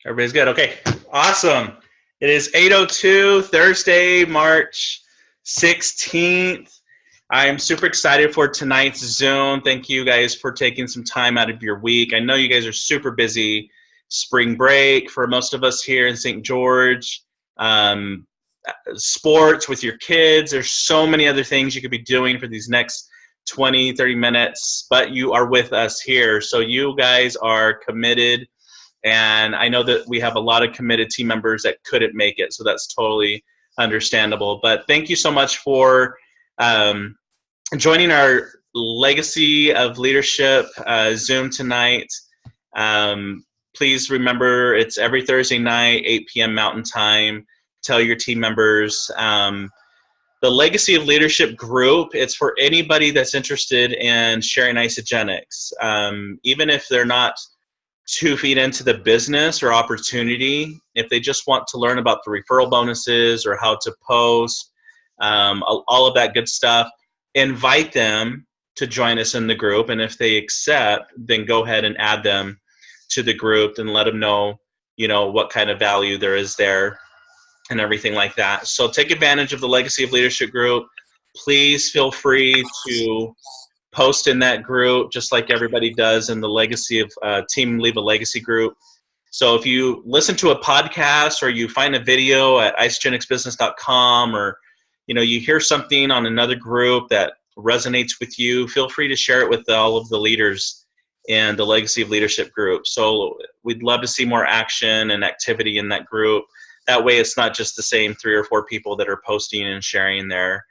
Everybody's good. Okay, awesome. It is 8:02, Thursday, March 16th. I am super excited for tonight's Zoom. Thank you guys for taking some time out of your week. I know you guys are super busy. Spring break for most of us here in St. George. Sports with your kids. There's so many other things you could be doing for these next 20, 30 minutes, but you are with us here. So you guys are committed. And I know that we have a lot of committed team members that couldn't make it, so that's totally understandable. But thank you so much for joining our Legacy of Leadership Zoom tonight. Please remember, it's every Thursday night, 8 p.m. Mountain Time. Tell your team members. The Legacy of Leadership group, it's for anybody that's interested in sharing isogenics. Even if they're not 2 feet into the business or opportunity, if they just want to learn about the referral bonuses or how to post, all of that good stuff, invite them to join us in the group. And if they accept, then go ahead and add them to the group and let them know, what kind of value there is there and everything like that. So take advantage of the Legacy of Leadership group. Please feel free to post in that group, just like everybody does in the Legacy of Team Leave a Legacy group. So if you listen to a podcast or you find a video at isogenicsbusiness.com, or you hear something on another group that resonates with you, feel free to share it with all of the leaders in the Legacy of Leadership group. So we'd love to see more action and activity in that group. That way it's not just the same 3 or 4 people that are posting and sharing there.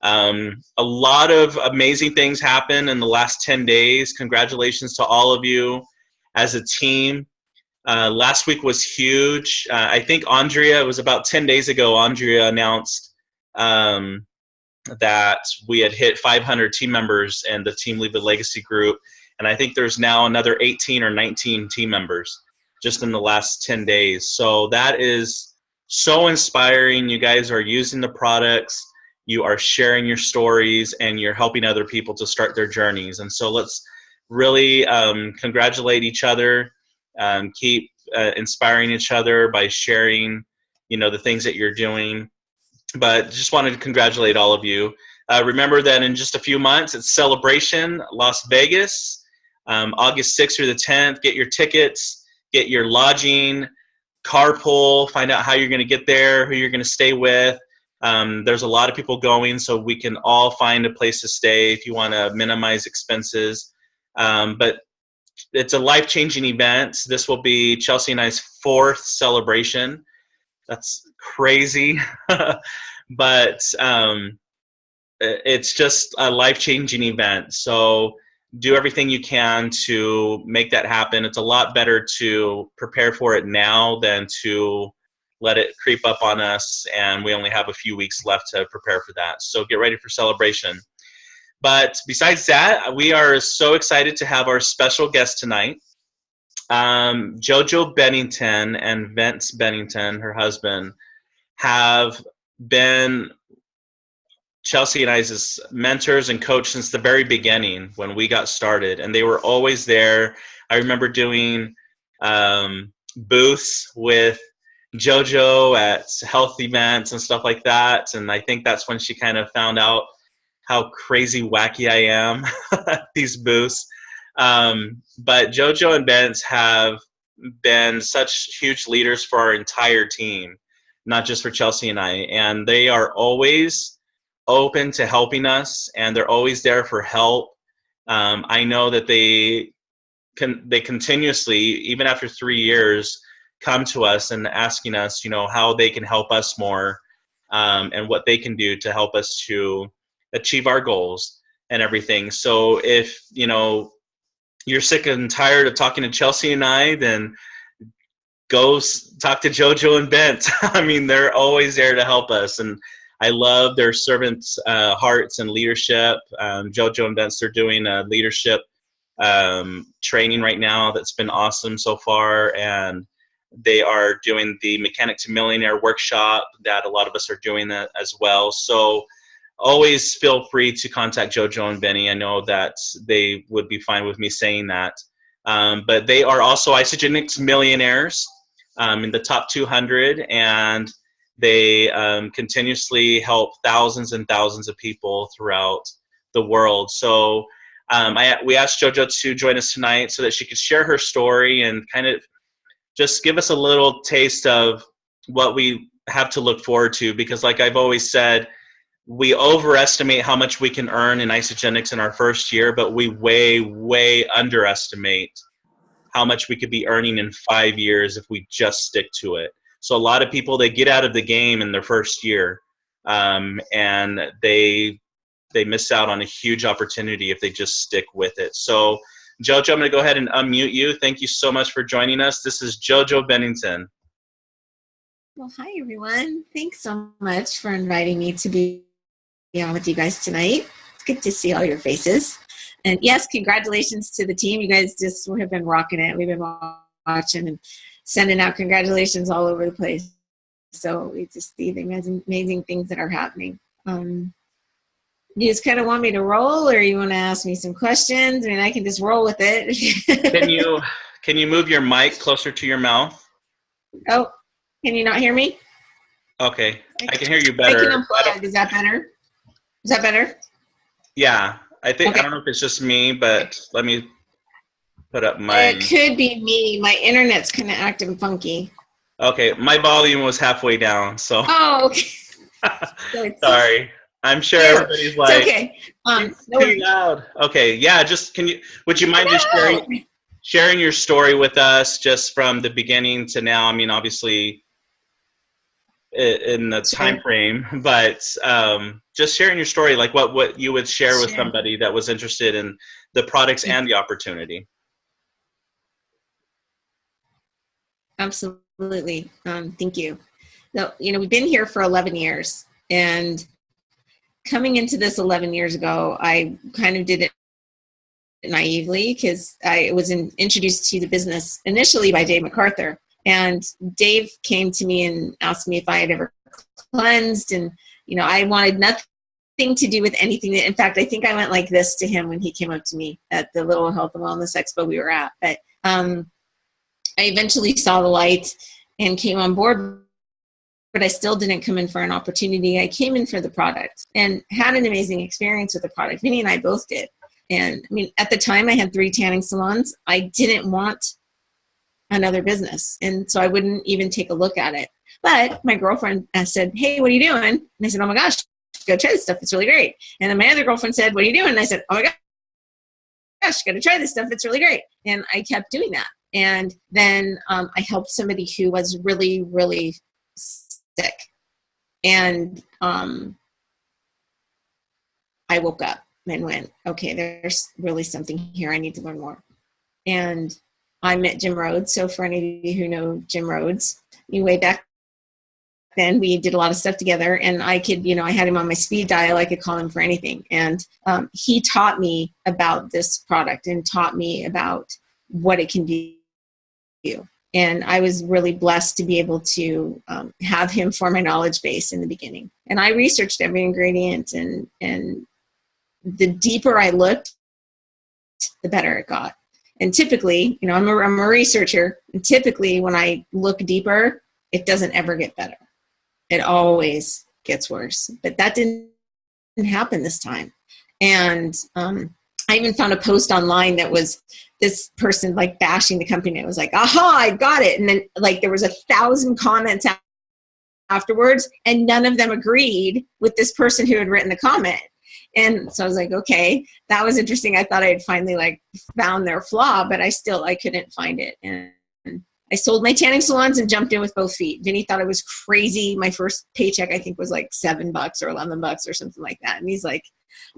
A lot of amazing things happened in the last 10 days. Congratulations to all of you as a team. Last week was huge. I think Andrea, it was about 10 days ago, Andrea announced that we had hit 500 team members in the Team Leave a Legacy group. And I think there's now another 18 or 19 team members just in the last 10 days. So that is so inspiring. You guys are using the products. You are sharing your stories, and you're helping other people to start their journeys. And so let's really congratulate each other, keep inspiring each other by sharing, the things that you're doing. But just wanted to congratulate all of you. Remember that in just a few months, it's Celebration Las Vegas, August 6th through the 10th. Get your tickets, get your lodging, carpool, find out how you're going to get there, who you're going to stay with. There's a lot of people going, so we can all find a place to stay if you want to minimize expenses. But it's a life-changing event. This will be Chelsea and I's 4th celebration. That's crazy. But it's just a life-changing event. So do everything you can to make that happen. It's a lot better to prepare for it now than to let it creep up on us, and we only have a few weeks left to prepare for that. So get ready for celebration. But besides that, we are so excited to have our special guest tonight. Jojo Bennington and Vince Bennington, her husband, have been Chelsea and I's mentors and coach since the very beginning when we got started, and they were always there. I remember doing booths with Jojo at health events and stuff like that, and I think that's when she kind of found out how crazy wacky I am at these booths. But Jojo and Vince have been such huge leaders for our entire team, not just for Chelsea and I, and they are always open to helping us, and they're always there for help. I know that they continuously, even after 3 years, come to us and asking us, how they can help us more, and what they can do to help us to achieve our goals and everything. So if, you're sick and tired of talking to Chelsea and I, then go talk to Jojo and Bent. I mean, they're always there to help us. And I love their servants' hearts and leadership. Jojo and Bent are doing a leadership training right now that's been awesome so far. And they are doing the Mechanic to Millionaire workshop that a lot of us are doing that as well. So always feel free to contact Jojo and Benny. I know that they would be fine with me saying that. But they are also Isogenics millionaires. in the top 200, and they continuously help thousands and thousands of people throughout the world. So we asked Jojo to join us tonight so that she could share her story and kind of just give us a little taste of what we have to look forward to, because like I've always said, we overestimate how much we can earn in Isagenix in our first year, but we way underestimate how much we could be earning in 5 years if we just stick to it. So a lot of people, they get out of the game in their first year, and they miss out on a huge opportunity if they just stick with it. So Jojo, I'm going to go ahead and unmute you. Thank you so much for joining us. This is Jojo Bennington. Well, hi, everyone. Thanks so much for inviting me to be on with you guys tonight. It's good to see all your faces. And yes, congratulations to the team. You guys just have been rocking it. We've been watching and sending out congratulations all over the place. So we just see the amazing things that are happening. You just kind of want me to roll, or you want to ask me some questions? I mean, I can just roll with it. Can you move your mic closer to your mouth? Oh, can you not hear me? Okay, I can hear you better. I can unplug. Is that better? Is that better? Yeah, I think, okay. I don't know if it's just me, but let me put up my... It could be me. My internet's kind of acting funky. Okay, my volume was halfway down, so... Oh, okay. Sorry. I'm sure everybody's like, it's okay. It's too loud. Okay, yeah, just would you mind just sharing your story with us just from the beginning to now? I mean, obviously in the time frame, but just sharing your story, like what you would share with somebody that was interested in the products and the opportunity. Absolutely. Thank you. So, we've been here for 11 years, and coming into this 11 years ago, I kind of did it naively because I was introduced to the business initially by Dave MacArthur. And Dave came to me and asked me if I had ever cleansed. And, I wanted nothing to do with anything. In fact, I think I went like this to him when he came up to me at the little health and wellness expo we were at. But I eventually saw the light and came on board, but I still didn't come in for an opportunity. I came in for the product and had an amazing experience with the product. Vinny and I both did. And I mean, at the time I had 3 tanning salons. I didn't want another business. And so I wouldn't even take a look at it. But my girlfriend said, "Hey, what are you doing?" And I said, "Oh my gosh, go try this stuff. It's really great." And then my other girlfriend said, "What are you doing?" And I said, "Oh my gosh, got to try this stuff. It's really great." And I kept doing that. And then I helped somebody who was really, really sick. And I woke up and went, okay, there's really something here. I need to learn more. And I met Jim Rhodes. So for any of you who know Jim Rhodes, way back then we did a lot of stuff together, and I could, I had him on my speed dial. I could call him for anything. And he taught me about this product and taught me about what it can do. And I was really blessed to be able to have him for my knowledge base in the beginning. And I researched every ingredient, and the deeper I looked, the better it got. And typically, I'm a researcher, and typically when I look deeper, it doesn't ever get better. It always gets worse. But that didn't happen this time. And I even found a post online that was this person like bashing the company. It was like, aha, I got it. And then like there was 1,000 comments afterwards, and none of them agreed with this person who had written the comment. And so I was like, okay, that was interesting. I thought I had finally like found their flaw, but I couldn't find it. And I sold my tanning salons and jumped in with both feet. Vinny thought I was crazy. My first paycheck, I think, was like $7 or $11 or something like that. And he's like,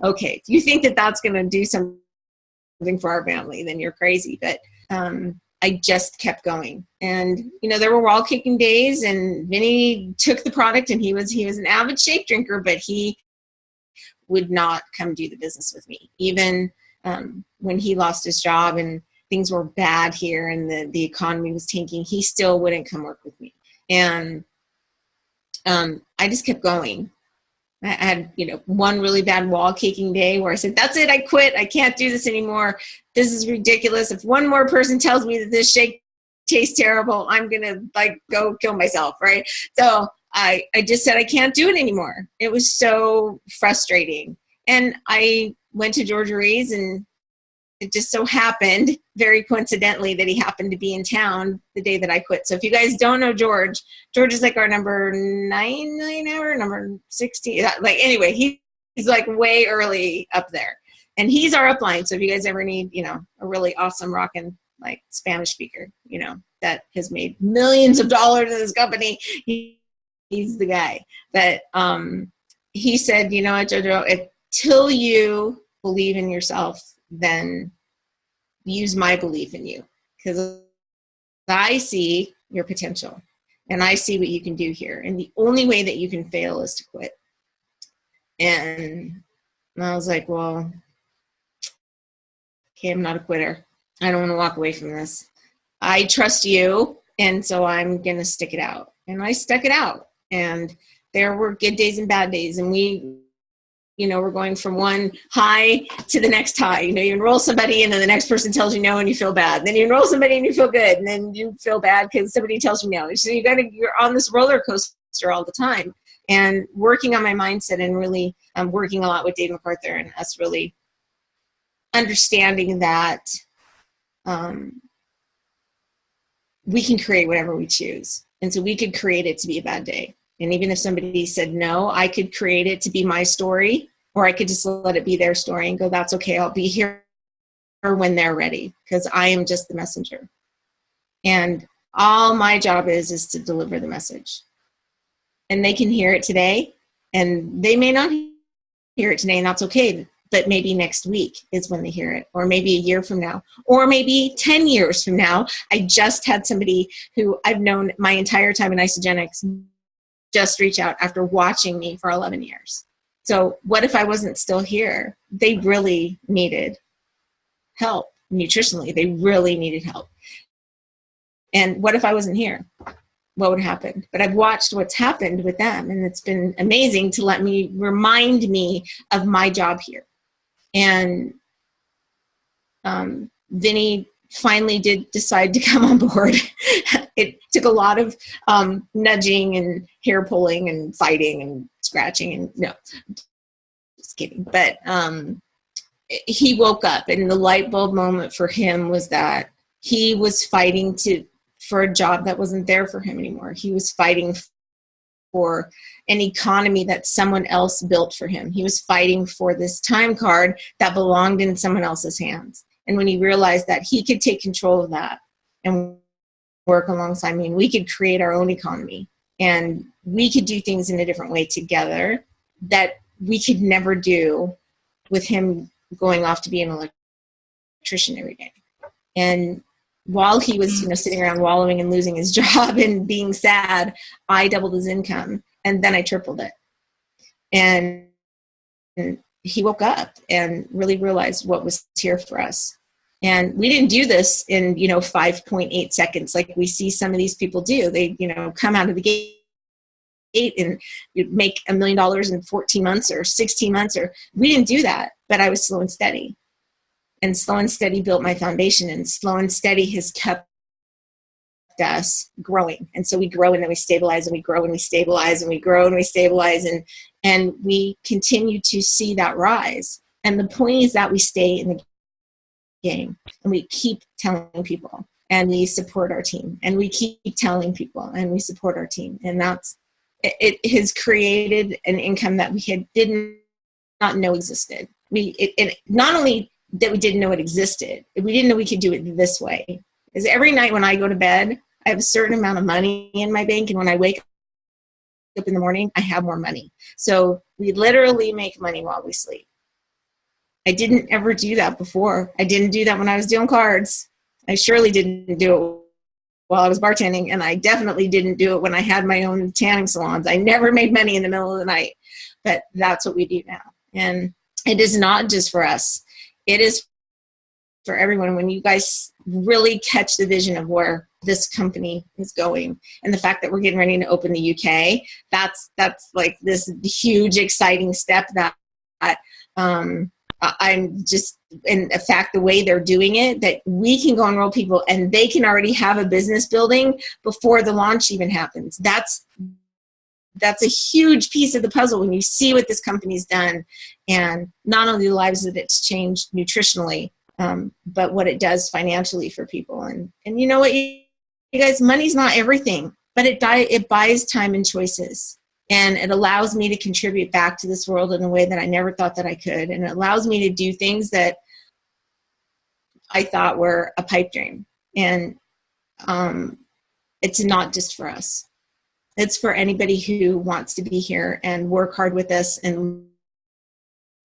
okay, if you think that that's going to do something for our family, then you're crazy. But I just kept going. And, there were wall kicking days, and Vinny took the product, and he was an avid shake drinker, but he would not come do the business with me. Even when he lost his job and things were bad here and the economy was tanking, he still wouldn't come work with me. And I just kept going. I had, one really bad wall kicking day where I said, that's it, I quit. I can't do this anymore. This is ridiculous. If one more person tells me that this shake tastes terrible. I'm going to like go kill myself. Right. So I just said, I can't do it anymore. It was so frustrating. And I went to Georgia Reed's, and it just so happened, very coincidentally, that he happened to be in town the day that I quit. So if you guys don't know George is like our number 9 millionaire, number 60. Like, anyway, he's like way early up there. And he's our upline. So if you guys ever need, you know, a really awesome rockin' like Spanish speaker, you know, that has made millions of dollars in this company, he's the guy. But he said, you know what, Jojo, until you believe in yourself, then use my belief in you, because I see your potential and I see what you can do here. And the only way that you can fail is to quit. And I was like, well, okay, I'm not a quitter. I don't want to walk away from this. I trust you. And so I'm going to stick it out. And I stuck it out. And there were good days and bad days. And we, you know, we're going from one high to the next high. You know, you enroll somebody and then the next person tells you no and you feel bad. Then you enroll somebody and you feel good. And then you feel bad because somebody tells you no. So you're on this roller coaster all the time. And working on my mindset and really working a lot with Dave MacArthur and us really understanding that we can create whatever we choose. And so we could create it to be a bad day. And even if somebody said no, I could create it to be my story, or I could just let it be their story and go, that's okay, I'll be here when they're ready, because I am just the messenger. And all my job is to deliver the message. And they can hear it today, and they may not hear it today, and that's okay. But maybe next week is when they hear it, or maybe a year from now, or maybe 10 years from now. I just had somebody who I've known my entire time in Isogenics just reach out after watching me for 11 years. So what if I wasn't still here? They really needed help nutritionally. They really needed help. And what if I wasn't here? What would happen? But I've watched what's happened with them, and it's been amazing to remind me of my job here. And Vinny finally did decide to come on board. It took a lot of nudging and hair pulling and fighting and scratching, and no, just kidding. But he woke up, and the light bulb moment for him was that he was fighting for a job that wasn't there for him anymore. He was fighting for an economy that someone else built for him. He was fighting for this time card that belonged in someone else's hands. And when he realized that he could take control of that and work alongside me, and we could create our own economy, and we could do things in a different way together that we could never do with him going off to be an electrician every day. And while he was, sitting around wallowing and losing his job and being sad, I doubled his income, and then I tripled it. And he woke up and really realized what was here for us. And we didn't do this in, 5.8 seconds like we see some of these people do. They, come out of the gate and you make $1 million in 14 months or 16 months, or we didn't do that, but I was slow and steady. And slow and steady built my foundation, and slow and steady has kept us growing. And so we grow and then we stabilize, and we grow and we stabilize, and we grow and we stabilize, and we continue to see that rise. And the point is that we stay in the game, and we keep telling people, and we support our team, and we keep telling people, and we support our team. And it has created an income that we did not know existed. It not only that we didn't know it existed, we didn't know we could do it this way. Because every night when I go to bed, I have a certain amount of money in my bank, and when I wake up in the morning, I have more money. So we literally make money while we sleep. I didn't ever do that before. I didn't do that when I was dealing cards. I surely didn't do it while I was bartending, and I definitely didn't do it when I had my own tanning salons. I never made money in the middle of the night, but that's what we do now. And it is not just for us. It is for everyone. When you guys really catch the vision of where this company is going, and the fact that we're getting ready to open the UK, that's like this huge, exciting step that I'm just, in fact, the way they're doing it, that we can go enroll people and they can already have a business building before the launch even happens. That's a huge piece of the puzzle when you see what this company's done, and not only the lives that it's changed nutritionally, but what it does financially for people. And you know what, you guys, money's not everything, but it buys time and choices. And it allows me to contribute back to this world in a way that I never thought that I could. And it allows me to do things that I thought were a pipe dream. And it's not just for us. It's for anybody who wants to be here and work hard with us and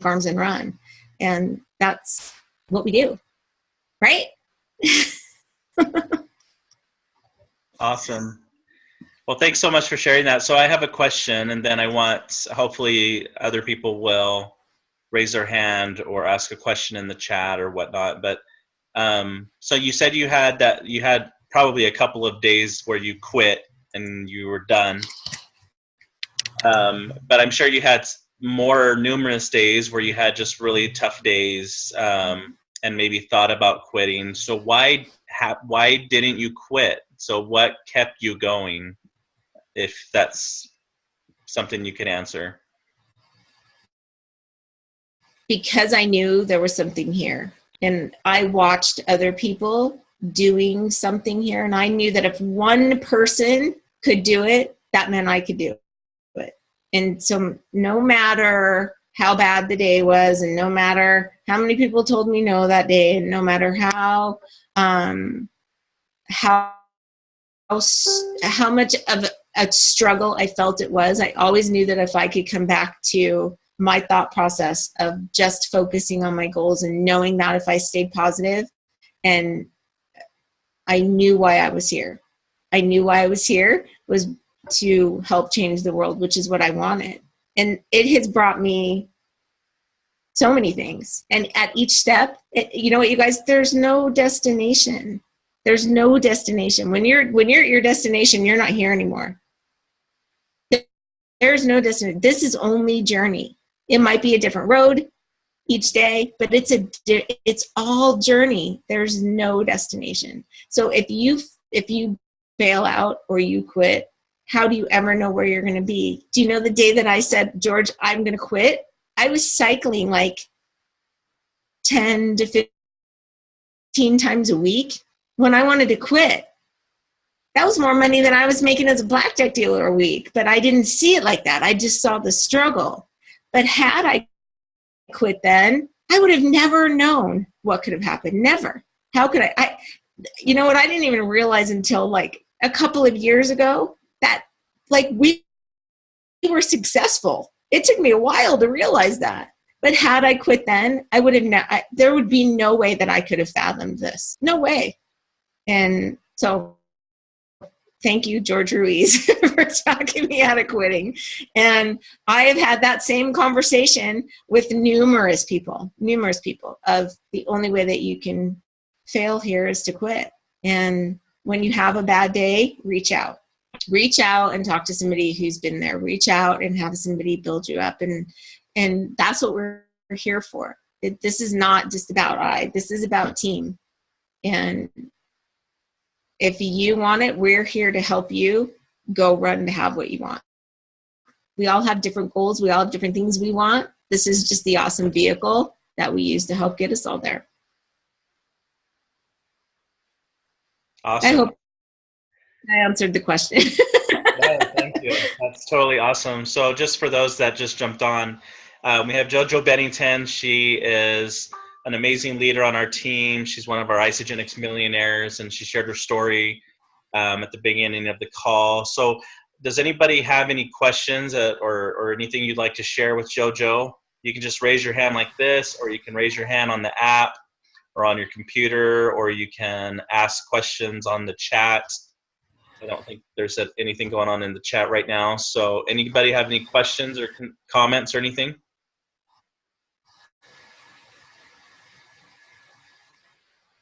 farms and run. And that's what we do, right? Awesome. Well, thanks so much for sharing that. So I have a question, and then I want, hopefully other people will raise their hand or ask a question in the chat or whatnot. But so you said you had probably a couple of days where you quit and you were done. But I'm sure you had more numerous days where you had just really tough days and maybe thought about quitting. So why didn't you quit? So what kept you going? If that's something you can answer. Because I knew there was something here, and I watched other people doing something here, and I knew that if one person could do it, that meant I could do it. And so no matter how bad the day was, and no matter how many people told me no that day, and no matter how much of a struggle I felt it was, I always knew that if I could come back to my thought process of just focusing on my goals and knowing that if I stayed positive, and I knew why I was here. I knew why I was here was to help change the world, which is what I wanted. And it has brought me so many things. And at each step, you know what, you guys, there's no destination. There's no destination. When you're at your destination, you're not here anymore. There's no destination. This is only journey. It might be a different road each day, but it's all journey. There's no destination. So if you bail out or you quit, how do you ever know where you're going to be? Do you know the day that I said, George, I'm going to quit? I was cycling like 10 to 15 times a week when I wanted to quit. That was more money than I was making as a blackjack dealer a week, but I didn't see it like that. I just saw the struggle. But had I quit then, I would have never known what could have happened. Never. How could I you know what, I didn't even realize until like a couple of years ago that like we were successful. It took me a while to realize that. But had I quit then, I would have there would be no way that I could have fathomed this. No way. And so thank you, George Ruiz, for talking me out of quitting. And I have had that same conversation with numerous people of the only way that you can fail here is to quit. And when you have a bad day, reach out and talk to somebody who's been there. Reach out and have somebody build you up. And that's what we're here for. This is not just about this is about team. And if you want it, we're here to help you go run to have what you want. We all have different goals. We all have different things we want. This is just the awesome vehicle that we use to help get us all there. Awesome. I hope I answered the question. Yeah, thank you. That's totally awesome. So just for those that just jumped on, we have Jojo Bennington. She is an amazing leader on our team. She's one of our Isogenics millionaires, and she shared her story at the beginning of the call. So does anybody have any questions or anything you'd like to share with Jojo? You can just raise your hand like this, or you can raise your hand on the app or on your computer, or you can ask questions on the chat. I don't think there's anything going on in the chat right now. So anybody have any questions or comments or anything?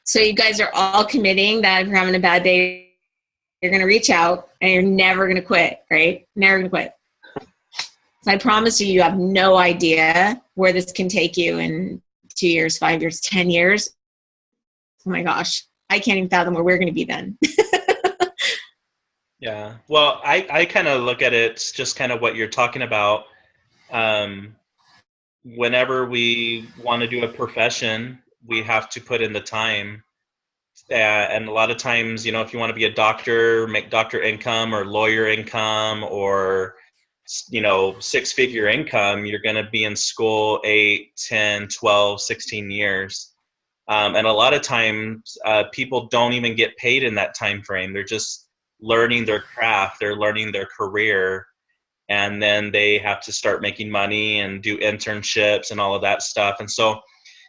So you guys are all committing that if you're having a bad day, you're going to reach out and you're never going to quit, right? Never going to quit. So I promise you, you have no idea where this can take you in 2 years, 5 years, 10 years. Oh my gosh, I can't even fathom where we're going to be then. Yeah. Well, I kind of look at it just kind of what you're talking about. Whenever we want to do a profession, we have to put in the time. And a lot of times, if you want to be a doctor, make doctor income or lawyer income or, six-figure income, you're going to be in school 8, 10, 12, 16 years. And a lot of times people don't even get paid in that time frame. They're just learning their craft. They're learning their career. And then they have to start making money and do internships and all of that stuff. And so,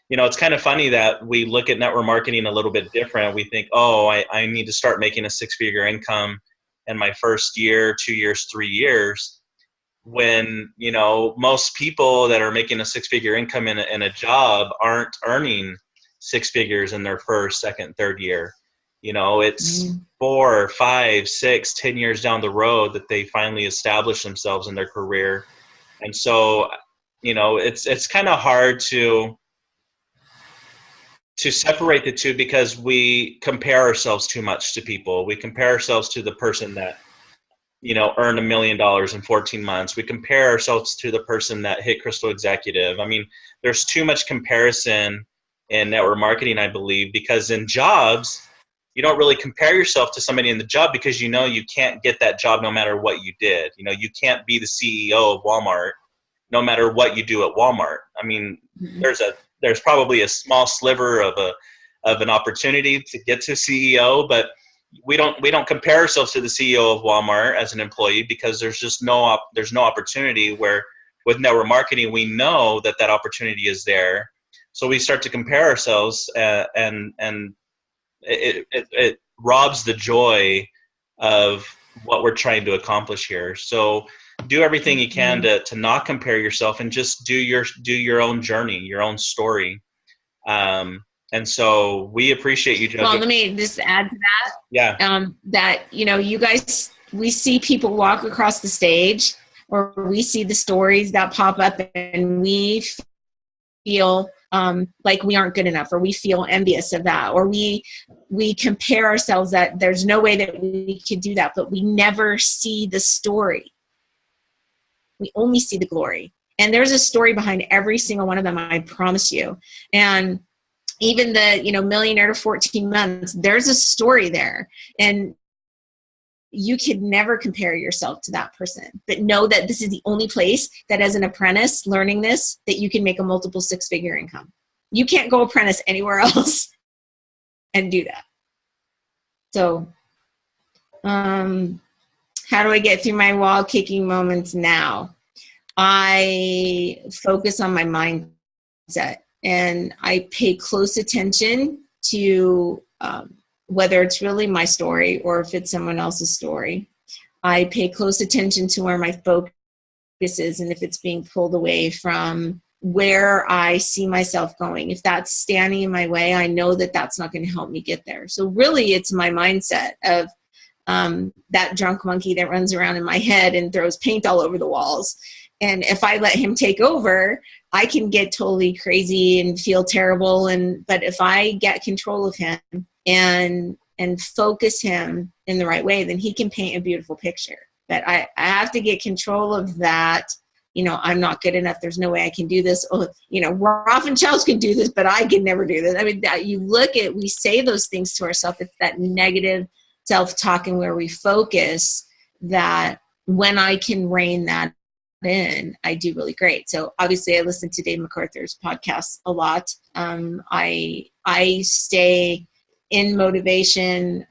it's kind of funny that we look at network marketing a little bit different. We think, oh, I need to start making a six-figure income in my first year, 2 years, 3 years. When, most people that are making a six-figure income in a job aren't earning six figures in their first, second, third year. It's 4, 5, 6, 10 years down the road that they finally establish themselves in their career. And so, it's kind of hard to separate the two because we compare ourselves too much to people. We compare ourselves to the person that, earned $1 million in 14 months. We compare ourselves to the person that hit Crystal Executive. I mean, there's too much comparison in network marketing, I believe, because in jobs, you don't really compare yourself to somebody in the job because you can't get that job no matter what you did. You can't be the CEO of Walmart no matter what you do at Walmart. I mean, there's probably a small sliver of an opportunity to get to CEO, but we don't compare ourselves to the CEO of Walmart as an employee because there's no opportunity. Where with network marketing, we know that opportunity is there. So we start to compare ourselves, and it robs the joy of what we're trying to accomplish here. So do everything you can to not compare yourself and just do your own journey, your own story. And so we appreciate you, Jojo. Well, let me just add to that. Yeah. That, you guys, we see people walk across the stage, or we see the stories that pop up, and we feel like we aren't good enough, or we feel envious of that, or we compare ourselves that there's no way that we could do that, but we never see the story. We only see the glory. And there's a story behind every single one of them, I promise you. And even the, millionaire to 14 months, there's a story there. And you could never compare yourself to that person, but know that this is the only place that as an apprentice learning this, that you can make a multiple six-figure income. You can't go apprentice anywhere else and do that. So, how do I get through my wall kicking moments now? I focus on my mindset, and I pay close attention to whether it's really my story or if it's someone else's story. I pay close attention to where my focus is and if it's being pulled away from where I see myself going. If that's standing in my way, I know that that's not going to help me get there. So really, it's my mindset of that drunk monkey that runs around in my head and throws paint all over the walls. And if I let him take over, I can get totally crazy and feel terrible. But if I get control of him and focus him in the right way, then he can paint a beautiful picture. But I have to get control of that. I'm not good enough. There's no way I can do this. Oh, Rolf and Charles can do this, but I can never do this. I mean, we say those things to ourselves. It's that negative self-talk, and where we focus that when I can rein that in, I do really great. So obviously I listen to Dave MacArthur's podcast a lot. I stay in motivation.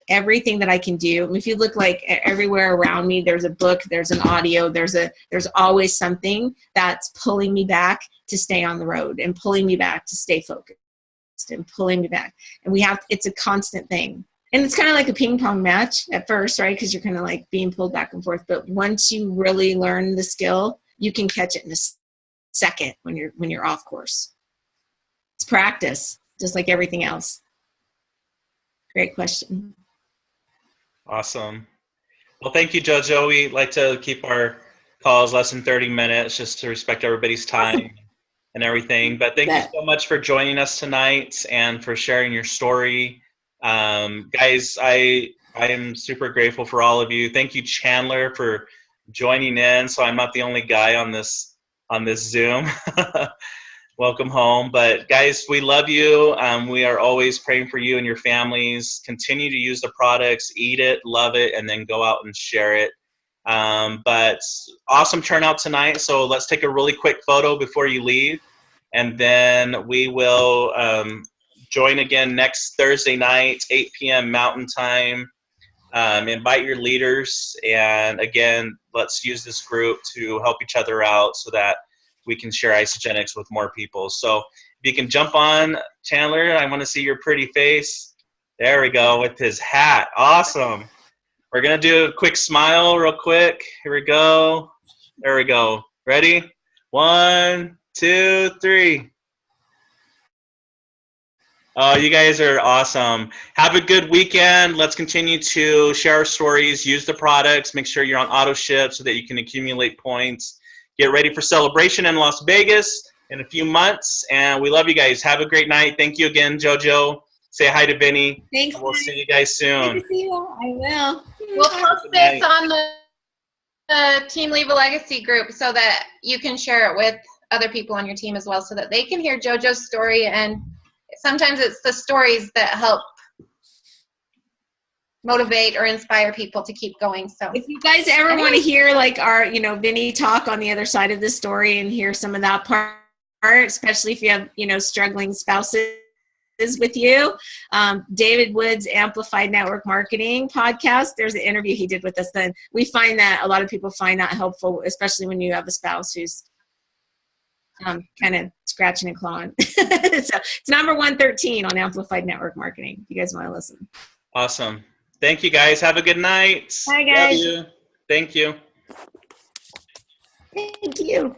Everything that I can do. If you look like everywhere around me, there's a book, there's an audio, there's always something that's pulling me back to stay on the road and pulling me back to stay focused and pulling me back. And it's a constant thing. And it's kind of like a ping pong match at first, right? Because you're kind of like being pulled back and forth. But once you really learn the skill, you can catch it in a second when you're off course. It's practice, just like everything else. Great question. Awesome. Well, thank you, Jojo. We like to keep our calls less than 30 minutes just to respect everybody's time. and everything. But thank you so much for joining us tonight and for sharing your story. Guys, I am super grateful for all of you. Thank you, Chandler, for joining in, so I'm not the only guy on this Zoom. Welcome home. But guys, we love you. We are always praying for you and your families. Continue to use the products, eat it, love it, and then go out and share it. But awesome turnout tonight. So let's take a really quick photo before you leave, and then we will join again next Thursday night, 8 p.m. Mountain Time. Invite your leaders, and again, let's use this group to help each other out so that we can share Isogenics with more people. So if you can jump on, Chandler, I want to see your pretty face. There we go, with his hat. Awesome. We're going to do a quick smile real quick. Here we go. There we go. Ready? 1, 2, 3. Oh, you guys are awesome. Have a good weekend. Let's continue to share our stories, use the products, make sure you're on auto ship so that you can accumulate points. Get ready for celebration in Las Vegas in a few months, and we love you guys. Have a great night. Thank you again, Jojo. Say hi to Vinny. Thanks. We'll see you guys soon. Good to see you. I will. We'll post this on the Team Leave a Legacy group so that you can share it with other people on your team as well, so that they can hear Jojo's story. And sometimes it's the stories that help motivate or inspire people to keep going. So if you guys ever want to hear like our, Vinny talk on the other side of the story and hear some of that part, especially if you have, struggling spouses with you, David Wood's Amplified Network Marketing podcast, there's an interview he did with us. Then we find that a lot of people find that helpful, especially when you have a spouse who's kind of scratching and clawing. So it's number 113 on Amplified Network Marketing, if you guys want to listen. Awesome. Thank you, guys. Have a good night. Bye, guys. Love you. Thank you. Thank you.